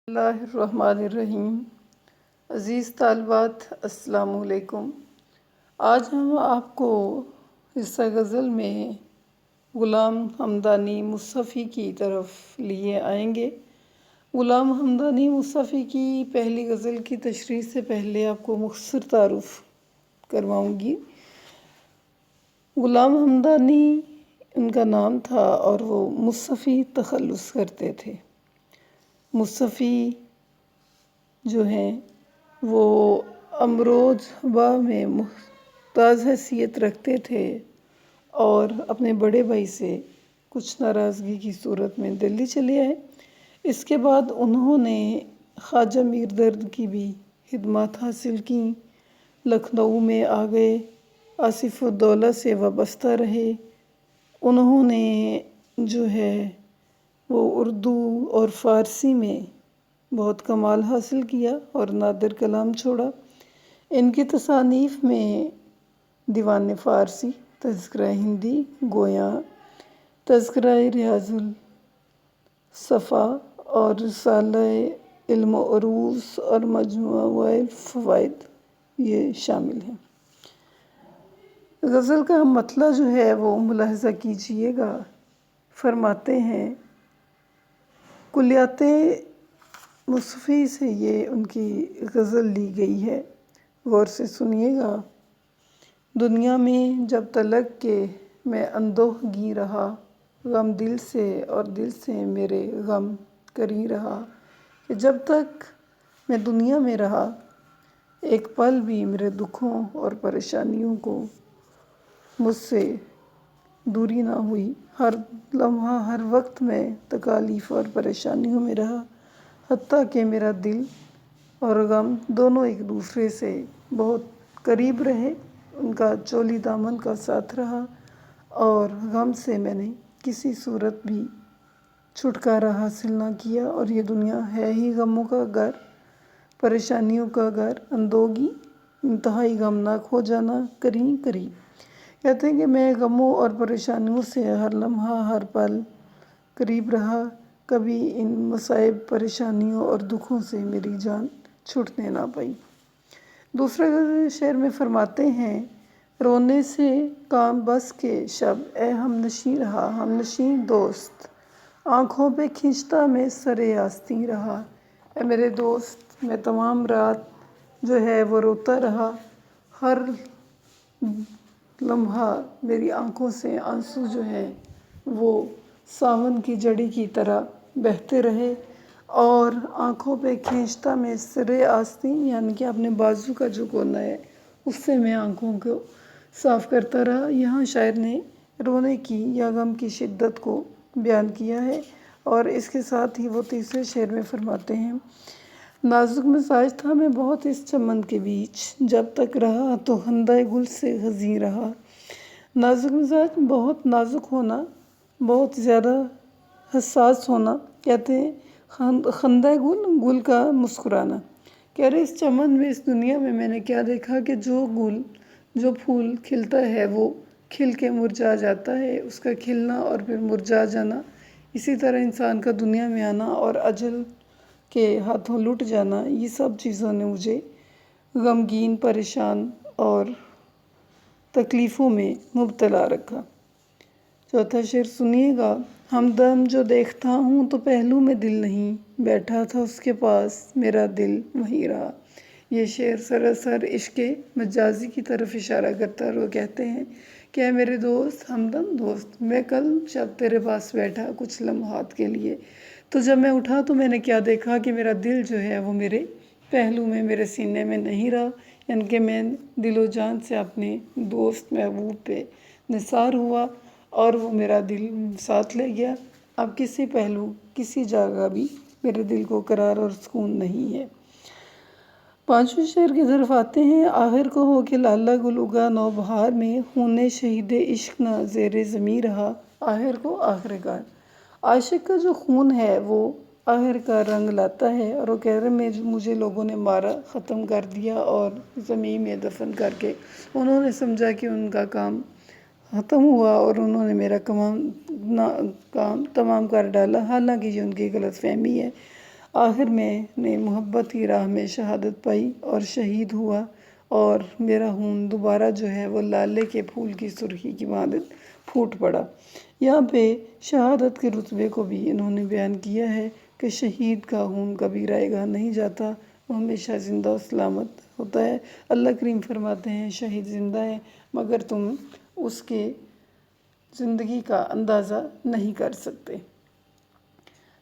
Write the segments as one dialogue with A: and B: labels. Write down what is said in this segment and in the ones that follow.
A: اللہ الرحمن الرحیم۔ عزیز طالبات، السلام علیکم۔ آج ہم آپ کو حصہ غزل میں غلام حمدانی مصطفی کی طرف لیے آئیں گے۔ غلام حمدانی مصطفی کی پہلی غزل کی تشریح سے پہلے آپ کو مختصر تعارف کرواؤں گی۔ غلام حمدانی ان کا نام تھا اور وہ مصطفی تخلص کرتے تھے۔ مصطفی جو ہیں وہ امروزبہ میں ممتاز حیثیت رکھتے تھے اور اپنے بڑے بھائی سے کچھ ناراضگی کی صورت میں دلی چلے آئے۔ اس کے بعد انہوں نے خواجہ میر درد کی بھی خدمات حاصل کیں، لکھنؤ میں آ گئے، آصف الدولہ سے وابستہ رہے۔ انہوں نے جو ہے وہ اردو اور فارسی میں بہت کمال حاصل کیا اور نادر کلام چھوڑا۔ ان کی تصانیف میں دیوان فارسی، تذکرہ ہندی، گویاں، تذکرہ ریاض الصفا اور رسالہ علم و عروض اور مجموعہ الفوائد یہ شامل ہیں۔ غزل کا مطلع جو ہے وہ ملاحظہ کیجئے گا۔ فرماتے ہیں، کلیات مصطفی سے یہ ان کی غزل لی گئی ہے، غور سے سنیے گا۔ دنیا میں جب تلک کہ میں اندوہ گیں رہا، غم دل سے اور دل سے میرے غم کریں رہا، کہ جب تک میں دنیا میں رہا ایک پل بھی میرے دکھوں اور پریشانیوں کو مجھ سے دوری نہ ہوئی۔ ہر لمحہ ہر وقت میں تکالیف اور پریشانیوں میں رہا، حتیٰ کہ میرا دل اور غم دونوں ایک دوسرے سے بہت قریب رہے، ان کا چولی دامن کا ساتھ رہا اور غم سے میں نے کسی صورت بھی چھٹکارا حاصل نہ کیا، اور یہ دنیا ہے ہی غموں کا گھر، پریشانیوں کا گھر، اندوہگی، انتہائی غمناک ہو جانا قریب۔ کہتے ہیں کہ میں غموں اور پریشانیوں سے ہر لمحہ ہر پل قریب رہا، کبھی ان مصائب، پریشانیوں اور دکھوں سے میری جان چھوٹنے نہ پائی۔ دوسرا شعر میں فرماتے ہیں، رونے سے کام بس کے شب اے ہم نشیں رہا، ہم نشیں دوست، آنکھوں پہ کھنچتا میں سر آستین رہا۔ اے میرے دوست، میں تمام رات جو ہے وہ روتا رہا، ہر لمحہ میری آنکھوں سے آنسو جو ہیں وہ ساون کی جڑی کی طرح بہتے رہے، اور آنکھوں پہ کھینچتا میں سر آستین یعنی کہ اپنے بازو کا جو کونا ہے اس سے میں آنکھوں کو صاف کرتا رہا۔ یہاں شاعر نے رونے کی یا غم کی شدت کو بیان کیا ہے، اور اس کے ساتھ ہی وہ تیسرے شعر میں فرماتے ہیں، نازک مزاج تھا میں بہت اس چمن کے بیچ، جب تک رہا تو خندۂ گل سے حزیں رہا۔ نازک مزاج، بہت نازک ہونا، بہت زیادہ حساس ہونا، کہتے ہیں خندۂ گل، گل کا مسکرانا۔ کہہ رہے اس چمن میں، اس دنیا میں نے کیا دیکھا کہ جو گل، جو پھول کھلتا ہے وہ کھل کے مرجھا جاتا ہے، اس کا کھلنا اور پھر مرجھا جانا، اسی طرح انسان کا دنیا میں آنا اور اجل کے ہاتھوں لٹ جانا، یہ سب چیزوں نے مجھے غمگین، پریشان اور تکلیفوں میں مبتلا رکھا۔ چوتھا شعر سنیے گا، ہمدم جو دیکھتا ہوں تو پہلو میں دل نہیں، بیٹھا تھا اس کے پاس میرا دل وہیں رہا۔ یہ شعر سراسر عشق مجازی کی طرف اشارہ کرتا ہے، اور وہ کہتے ہیں کہ اے میرے دوست، ہمدم دوست، میں کل جب تیرے پاس بیٹھا کچھ لمحات کے لیے، تو جب میں اٹھا تو میں نے کیا دیکھا کہ میرا دل جو ہے وہ میرے پہلو میں، میرے سینے میں نہیں رہا، یعنی کہ میں دل و جان سے اپنے دوست محبوب پہ نثار ہوا اور وہ میرا دل ساتھ لے گیا۔ اب کسی پہلو، کسی جگہ بھی میرے دل کو قرار اور سکون نہیں ہے۔ پانچویں شعر کی طرف آتے ہیں، آخر کو ہو کے لالہ گل اگا نو بہار میں، خون شہید عشق نہ زیر زمیں رہا۔ آخر کو، آخر کار، عاشق کا جو خون ہے وہ آخر کا رنگ لاتا ہے، اور وہ کہہ رہے مجھے لوگوں نے مارا، ختم کر دیا اور زمین میں دفن کر کے انہوں نے سمجھا کہ ان کا کام ختم ہوا اور انہوں نے میرا کام تمام کر ڈالا، حالانکہ یہ ان کی غلط فہمی ہے۔ آخر میں نے محبت کی راہ میں شہادت پائی اور شہید ہوا، اور میرا خون دوبارہ جو ہے وہ لالے کے پھول کی سرخی کی مانند پھوٹ پڑا۔ یہاں پہ شہادت کے رتبے کو بھی انہوں نے بیان کیا ہے کہ شہید کا خون کبھی رائے گاہ نہیں جاتا، وہ ہمیشہ زندہ و سلامت ہوتا ہے۔ اللہ کریم فرماتے ہیں شہید زندہ ہے مگر تم اس کے زندگی کا اندازہ نہیں کر سکتے۔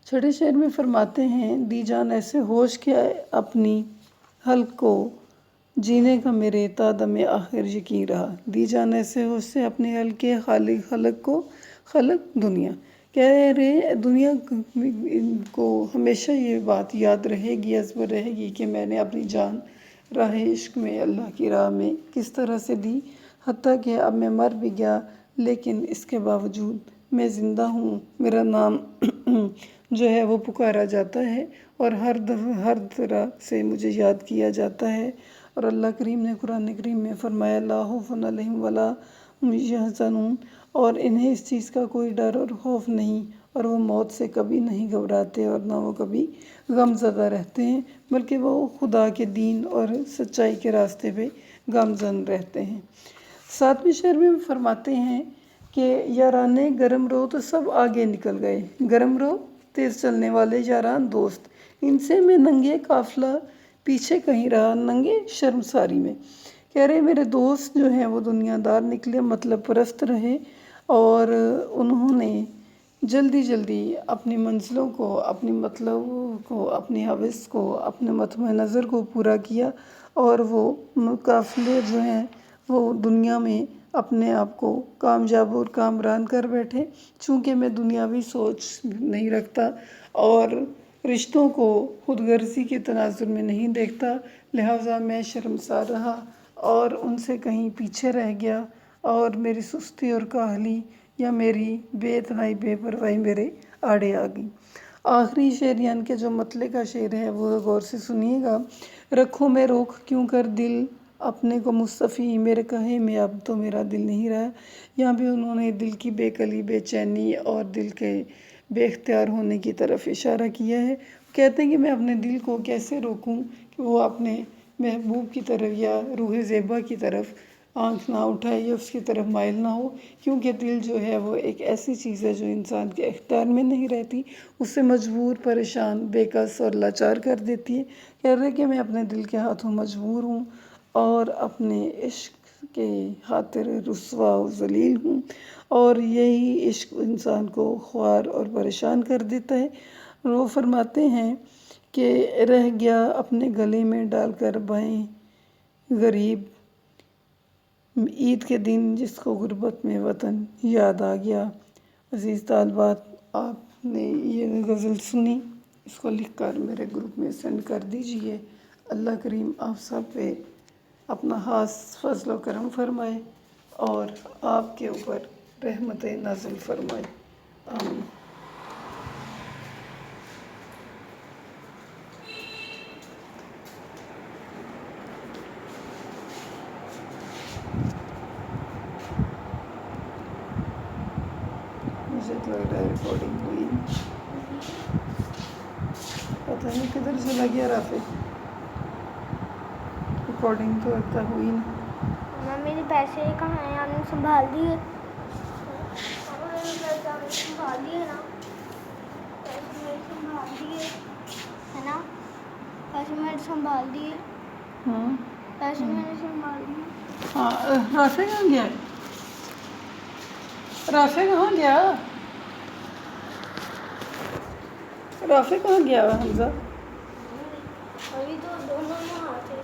A: چھٹے شعر میں فرماتے ہیں دی جان ایسے ہوش کہ اپنی حلق کو جینے کا میرے تا دم آخر یقین رہا۔ دی جان ایسے ہوش سے اپنے حلق کے خالق کو، خلق دنیا کہہ رہے، دنیا کو ہمیشہ یہ بات یاد رہے گی، ازبر رہے گی کہ میں نے اپنی جان راہ عشق میں، اللہ کی راہ میں کس طرح سے دی، حتیٰ کہ اب میں مر بھی گیا لیکن اس کے باوجود میں زندہ ہوں، میرا نام جو ہے وہ پکارا جاتا ہے اور ہر طرح سے مجھے یاد کیا جاتا ہے۔ اور اللہ کریم نے قرآن کریم میں فرمایا لا خوف علیہم ولا هم یحزنون، اور انہیں اس چیز کا کوئی ڈر اور خوف نہیں، اور وہ موت سے کبھی نہیں گھبراتے اور نہ وہ کبھی غم زدہ رہتے ہیں، بلکہ وہ خدا کے دین اور سچائی کے راستے پہ گامزن رہتے ہیں۔ 7ویں شعر میں فرماتے ہیں کہ یارانے گرم رو تو سب آگے نکل گئے، گرم رو تیز چلنے والے یاران دوست، ان سے میں ننگے قافلہ پیچھے کہیں رہا ننگے شرمساری میں۔ کہہ رہے میرے دوست جو ہیں وہ دنیا دار نکلے، مطلب پرست رہے، اور انہوں نے جلدی جلدی اپنی منزلوں کو، اپنی مطلب کو، اپنی حوث کو، اپنے مطمع نظر کو پورا کیا، اور وہ قافلے جو ہیں وہ دنیا میں اپنے آپ کو کامیاب اور کامران کر بیٹھے۔ چونکہ میں دنیاوی سوچ نہیں رکھتا اور رشتوں کو خود غرضی کے تناظر میں نہیں دیکھتا، لہٰذا میں شرمسار رہا اور ان سے کہیں پیچھے رہ گیا، اور میری سستی اور کاہلی یا میری بے اتنائی، بے پرواہی میرے آڑے آ گئی۔ آخری شعر یعنی کہ جو مطلع کا شعر ہے وہ غور سے سنیے گا۔ رکھوں میں روک کیوں کر دل اپنے کو مصطفی، میرے کہے میں اب تو میرا دل نہیں رہا۔ یہاں بھی انہوں نے دل کی بے کلی، بے چینی اور دل کے بے اختیار ہونے کی طرف اشارہ کیا ہے۔ کہتے ہیں کہ میں اپنے دل کو کیسے روکوں کہ وہ اپنے محبوب کی طرف یا روح زیبا کی طرف آنکھ نہ اٹھائے یا اس کی طرف مائل نہ ہو، کیونکہ دل جو ہے وہ ایک ایسی چیز ہے جو انسان کے اختیار میں نہیں رہتی، اسے مجبور، پریشان، بے کس اور لاچار کر دیتی ہے۔ کہہ رہے کہ میں اپنے دل کے ہاتھوں مجبور ہوں اور اپنے عشق کے خاطر رسوا و ذلیل ہوں، اور یہی عشق انسان کو خوار اور پریشان کر دیتا ہے۔ وہ فرماتے ہیں کہ رہ گیا اپنے گلے میں ڈال کر بہیں غریب، عید کے دن جس کو غربت میں وطن یاد آ گیا۔ عزیز طالبات، آپ نے یہ غزل سنی، اس کو لکھ کر میرے گروپ میں سینڈ کر دیجئے۔ اللہ کریم آپ سب پہ اپنا خاص فضل و کرم فرمائے اور آپ کے اوپر رحمت نازل فرمائے، آمین۔ مجھے تو لگ رہا ہے ریکارڈنگ ہوئی، پتہ نہیں کدھر چلا گیا رافع، ریکارڈنگ تو لگتا ہوئی نا۔
B: ماما میرے پیسے کہاں ہیں؟ آپ نے سنبھال دیے؟ ماما میرے پیسے آپ نے سنبھال دیے نا؟ پیسے میرے سنبھال دیے ہے نا؟ پیسے میرے سنبھال دیے؟ پیسے میں نے سنبھال دیے۔
A: ہاں، رافع کہاں گیا؟ رافع کہاں گیا؟ رافع کہاں گیا حمزہ؟
B: ابھی تو دونوں یہاں تھے۔